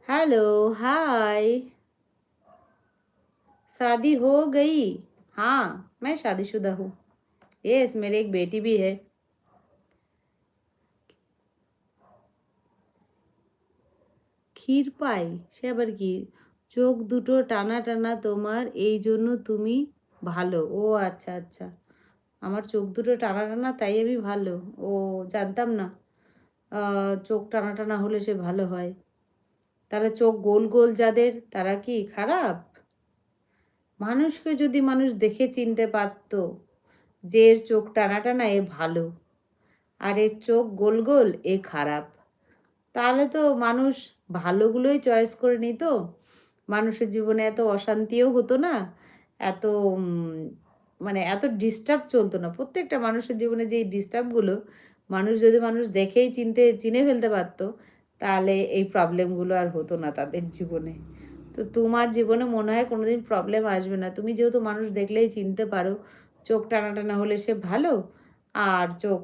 Hello, हाय। शादी हो गई? हाँ, मैं शादीशुदा हूँ। यस, मेरी एक बेटी भी है। ক্ষীর পাই? সে আবার কি? চোখ দুটো টানা টানা তোমার, এই জন্য তুমি ভালো। ও আচ্ছা আচ্ছা, আমার চোখ দুটো টানা টানা তাই আমি ভালো। ও, জানতাম না। চোখ টানা টানা হলে সে ভালো হয়। তাহলে চোখ গোল গোল যাদের, তারা কি খারাপ? মানুষকে যদি মানুষ দেখে চিনতে পারতো যে এর চোখ টানা টানা এ ভালো, আর এর চোখ গোল গোল এ খারাপ, তাহলে তো মানুষ ভালোগুলোই চয়েস করে নিত। মানুষের জীবনে এত অশান্তিও হতো না, এত মানে এত ডিস্টার্ব চলতো না। প্রত্যেকটা মানুষের জীবনে যে এই ডিস্টার্বগুলো মানুষ যদি মানুষ দেখেই চিনে ফেলতে পারতো, তাহলে এই প্রবলেমগুলো আর হতো না তাদের জীবনে। তো তোমার জীবনে মনে হয় কোনোদিন প্রবলেম আসবে না। তুমি যেহেতু মানুষ দেখলেই চিনতে পারো, চোখ টানা টানা হলে সে ভালো, আর চোখ